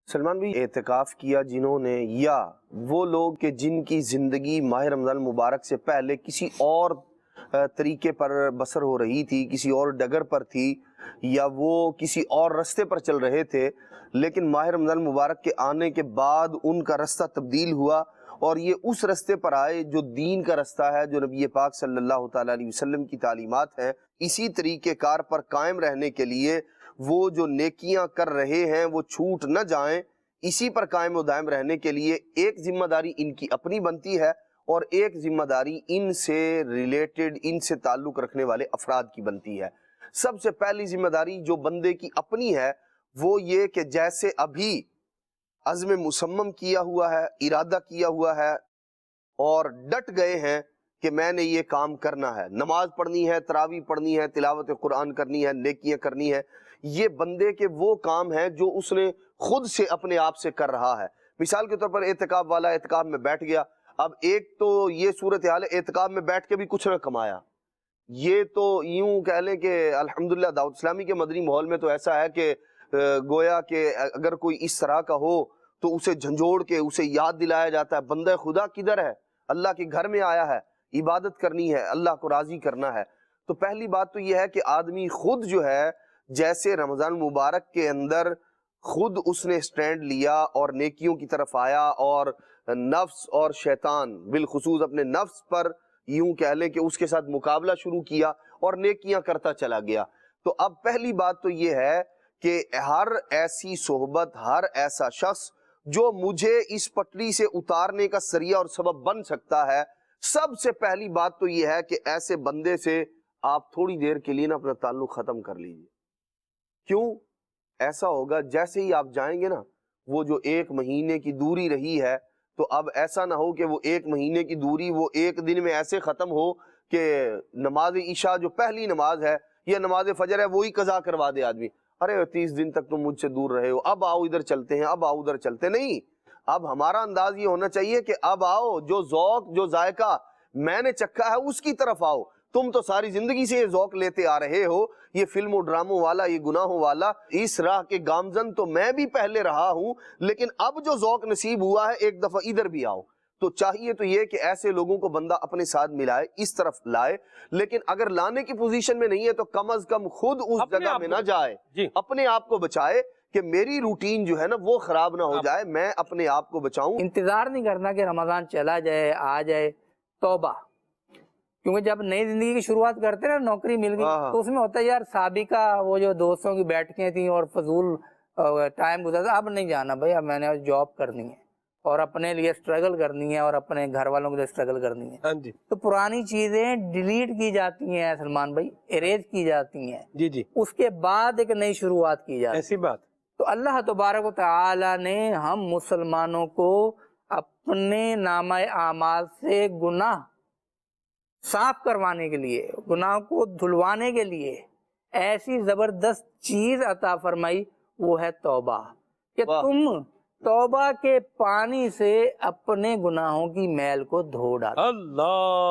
سلمان بھی اعتکاف کیا جنہوں نے، یا وہ لوگ کہ جن کی زندگی ماہ رمضان مبارک سے پہلے کسی اور طریقے پر بسر ہو رہی تھی، کسی اور ڈگر پر تھی، یا وہ کسی اور رستے پر چل رہے تھے، لیکن ماہ رمضان مبارک کے آنے کے بعد ان کا رستہ تبدیل ہوا اور یہ اس رستے پر آئے جو دین کا رستہ ہے، جو نبی پاک صلی اللہ تعالیٰ علیہ وسلم کی تعلیمات ہیں۔ اسی طریقہ کار پر قائم رہنے کے لیے وہ جو نیکیاں کر رہے ہیں وہ چھوٹ نہ جائیں، اسی پر قائم و دائم رہنے کے لیے ایک ذمہ داری ان کی اپنی بنتی ہے اور ایک ذمہ داری ان سے ریلیٹڈ، ان سے تعلق رکھنے والے افراد کی بنتی ہے۔ سب سے پہلی ذمہ داری جو بندے کی اپنی ہے وہ یہ کہ جیسے ابھی عزم مصمم کیا ہوا ہے، ارادہ کیا ہوا ہے اور ڈٹ گئے ہیں کہ میں نے یہ کام کرنا ہے، نماز پڑھنی ہے، تراویح پڑھنی ہے، تلاوت قرآن کرنی ہے، نیکیاں کرنی ہے، یہ بندے کے وہ کام ہیں جو اس نے خود سے اپنے آپ سے کر رہا ہے۔ مثال کے طور پر اعتکاف والا اعتکاف میں بیٹھ گیا، اب ایک تو یہ صورتحال ہے اعتکاف میں بیٹھ کے بھی کچھ نہ کمایا، یہ تو یوں کہہ لیں کہ الحمدللہ دعوت اسلامی کے مدنی ماحول میں تو ایسا ہے کہ گویا کہ اگر کوئی اس طرح کا ہو تو اسے جھنجھوڑ کے اسے یاد دلایا جاتا ہے بندہ خدا کدھر ہے، اللہ کے گھر میں آیا ہے، عبادت کرنی ہے، اللہ کو راضی کرنا ہے۔ تو پہلی بات تو یہ ہے کہ آدمی خود جو ہے جیسے رمضان مبارک کے اندر خود اس نے سٹینڈ لیا اور نیکیوں کی طرف آیا اور نفس اور شیطان بالخصوص اپنے نفس پر یوں کہہ لیں کہ اس کے ساتھ مقابلہ شروع کیا اور نیکیاں کرتا چلا گیا۔ تو اب پہلی بات تو یہ ہے کہ ہر ایسی صحبت، ہر ایسا شخص جو مجھے اس پٹری سے اتارنے کا ذریعہ اور سبب بن سکتا ہے، سب سے پہلی بات تو یہ ہے کہ ایسے بندے سے آپ تھوڑی دیر کے لیے نا اپنا تعلق ختم کر لیجئے۔ کیوں ایسا ہوگا؟ جیسے ہی آپ جائیں گے نا، وہ جو ایک مہینے کی دوری رہی ہے، تو اب ایسا نہ ہو کہ وہ ایک مہینے کی دوری وہ ایک دن میں ایسے ختم ہو کہ نماز عشاء جو پہلی نماز ہے یا نماز فجر ہے وہی قضا کروا دے آدمی، ارے 30 دن تک تم مجھ سے دور رہے ہو، اب آؤ ادھر چلتے ہیں، اب آؤ ادھر چلتے نہیں۔ اب ہمارا انداز یہ ہونا چاہیے کہ اب آؤ، جو ذوق جو ذائقہ میں نے چکھا ہے اس کی طرف آؤ۔ تم تو ساری زندگی سے یہ ذوق لیتے آ رہے ہو، یہ فلم و ڈراموں والا، یہ گناہوں والا، اس راہ کے گامزن تو میں بھی پہلے رہا ہوں، لیکن اب جو ذوق نصیب ہوا ہے ایک دفعہ ادھر بھی آؤ۔ تو چاہیے تو یہ کہ ایسے لوگوں کو بندہ اپنے ساتھ ملائے، اس طرف لائے، لیکن اگر لانے کی پوزیشن میں نہیں ہے تو کم از کم خود اس جگہ میں نہ جائے، اپنے آپ کو بچائے کہ میری روٹین جو ہے نا وہ خراب نہ ہو جائے، میں اپنے آپ کو بچاؤں۔ انتظار نہیں کرنا کہ رمضان چلا جائے، آ جائے، توبہ۔ کیونکہ جب نئی زندگی کی شروعات کرتے ہیں نا، نوکری مل گئی تو اس میں ہوتا ہے یار سابقہ وہ جو دوستوں کی بیٹھکیں تھیں اور فضول ٹائم گزرتا، اب نہیں جانا بھائی، اب میں نے جاب کرنی ہے اور اپنے لیے سٹرگل کرنی ہے اور اپنے گھر والوں کے لیے سٹرگل کرنی ہے۔ تو پرانی چیزیں ڈیلیٹ کی جاتی ہیں سلمان بھائی، اریز کی جاتی ہیں، اس کے بعد ایک نئی شروعات کی جاتی ہے۔ ایسی بات تو اللہ تبارک و تعالی نے ہم مسلمانوں کو اپنے نامہ اعمال سے گناہ صاف کروانے کے لیے، گناہ کو دھلوانے کے لیے ایسی زبردست چیز عطا فرمائی، وہ ہے توبہ، کہ تم توبہ کے پانی سے اپنے گناہوں کی میل کو دھو ڈالو۔ اللہ